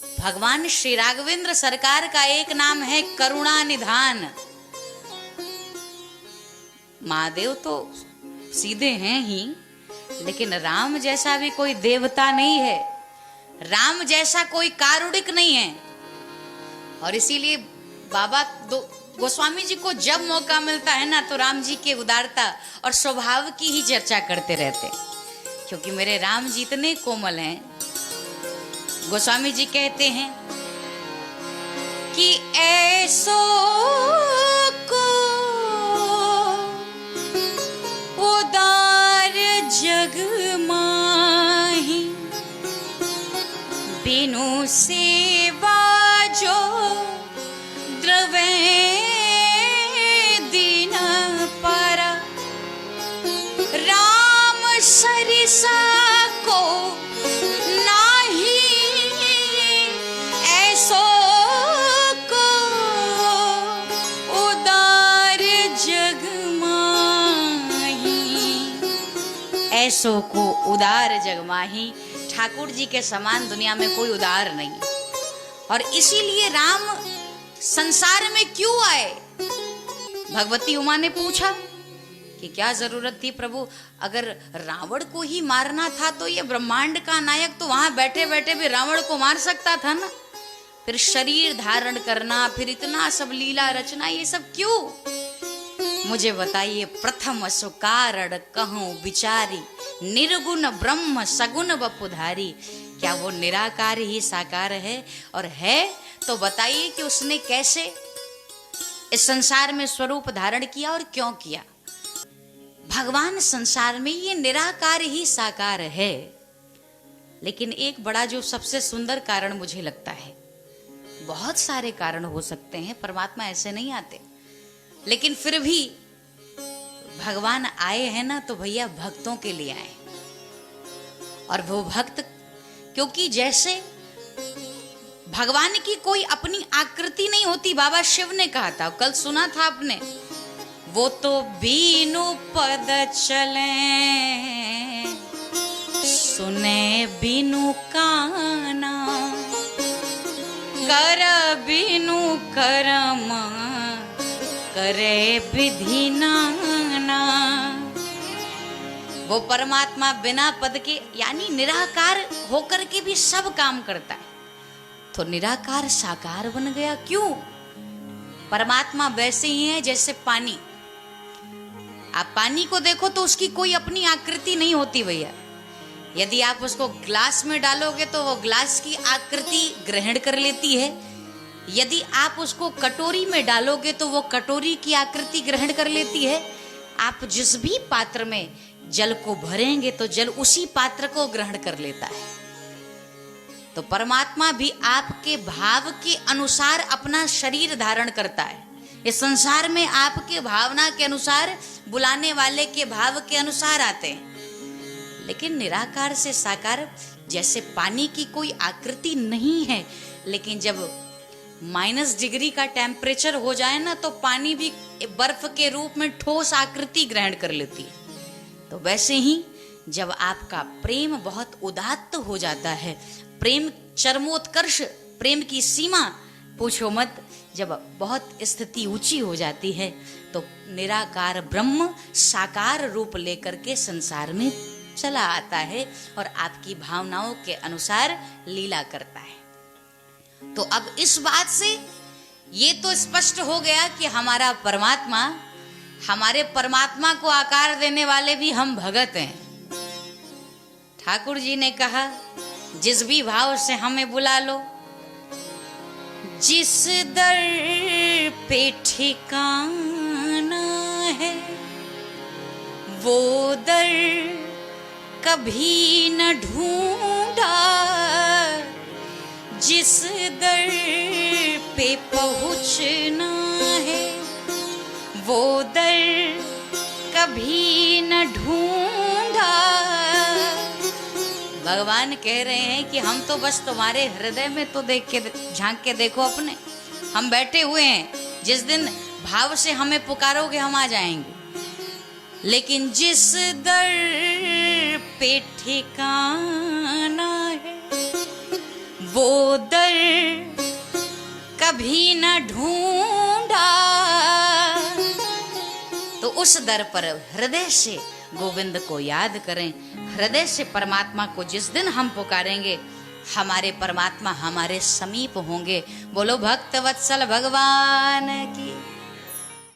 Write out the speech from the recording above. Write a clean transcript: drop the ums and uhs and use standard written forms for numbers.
भगवान श्री राघवेंद्र सरकार का एक नाम है करुणा निधान। महादेव तो सीधे हैं ही, लेकिन राम जैसा भी कोई देवता नहीं है, राम जैसा कोई कारुणिक नहीं है। और इसीलिए बाबा गोस्वामी जी को जब मौका मिलता है ना, तो राम जी के उदारता और स्वभाव की ही चर्चा करते रहते, क्योंकि मेरे राम जी इतने कोमल हैं। गोस्वामी जी कहते हैं कि ऐसो को उदार जग माही, बिनु सेवा जो द्रवे दिन पर, राम सरिसा को नाही, ऐसो को उदार जग माही, ऐसो को उदार जग माही। ठाकुर जी के समान दुनिया में कोई उदार नहीं। और इसीलिए राम संसार में क्यों आए? भगवती उमा ने पूछा कि क्या जरूरत थी प्रभु, अगर रावण को ही मारना था तो ये ब्रह्मांड का नायक तो वहां बैठे बैठे भी रावण को मार सकता था ना। फिर शरीर धारण करना, फिर इतना सब लीला रचना, ये सब क्यों? मुझे बताइए। प्रथम सुकारण कहूं विचारी, निर्गुण ब्रह्म सगुण वपुधारी। क्या वो निराकार ही साकार है? और है तो बताइए कि उसने कैसे इस संसार में स्वरूप धारण किया और क्यों किया? भगवान संसार में ये निराकार ही साकार है। लेकिन एक बड़ा जो सबसे सुंदर कारण मुझे लगता है, बहुत सारे कारण हो सकते हैं, परमात्मा ऐसे नहीं आते, लेकिन फिर भी भगवान आए हैं ना, तो भैया भक्तों के लिए आए। और वो भक्त, क्योंकि जैसे भगवान की कोई अपनी आकृति नहीं होती, बाबा शिव ने कहा था, कल सुना था आपने, वो तो बीनु पद चले, सुने बीनु काना, कर बीनु करम, करे विधि नाना। वो परमात्मा बिना पद के, यानी निराकार होकर के भी सब काम करता है। तो निराकार साकार बन गया क्यों? परमात्मा वैसे ही है जैसे पानी। आप पानी को देखो तो उसकी कोई अपनी आकृति नहीं होती भैया। यदि आप उसको ग्लास में डालोगे तो वो ग्लास की आकृति ग्रहण कर लेती है। यदि आप उसको कटोरी में डालोगे तो वो कटोरी की आकृति ग्रहण कर लेती है। आप जिस भी पात्र में जल को भरेंगे तो जल उसी पात्र को ग्रहण कर लेता है। तो परमात्मा भी आपके भाव के अनुसार अपना शरीर धारण करता है। इस संसार में आपके भावना के अनुसार, बुलाने वाले के भाव के अनुसार आते हैं। लेकिन निराकार से साकार, जैसे पानी की कोई आकृति नहीं है, लेकिन जब -डिग्री का टेम्परेचर हो जाए ना, तो पानी भी बर्फ के रूप में ठोस आकृति ग्रहण कर लेती है। तो वैसे ही जब आपका प्रेम बहुत उदात्त हो जाता है, प्रेम चरमोत्कर्ष, प्रेम की सीमा पूछो मत, जब बहुत स्थिति ऊंची हो जाती है, तो निराकार ब्रह्म साकार रूप लेकर के संसार में चला आता है और आपकी भावनाओं के अनुसार लीला करता है। तो अब इस बात से ये तो स्पष्ट हो गया कि हमारा परमात्मा, हमारे परमात्मा को आकार देने वाले भी हम भगत हैं। ठाकुर जी ने कहा, जिस भी भाव से हमें बुला लो, जिस दर पे ठिकाना है, वो दर कभी न ढूंढा, जिस दर पे पहुंचना है, वो दर कभी न ढूंढा। भगवान कह रहे हैं कि हम तो बस तुम्हारे हृदय में तो देख के, झांक के देखो अपने, हम बैठे हुए हैं। जिस दिन भाव से हमें पुकारोगे हम आ जाएंगे। लेकिन जिस दर पे ठिकाना है, वो दर कभी न ढूंढा। तो उस दर पर हृदय से गोविंद को याद करें, हृदय से परमात्मा को जिस दिन हम पुकारेंगे हमारे परमात्मा हमारे समीप होंगे। बोलो भक्त वत्सल भगवान की।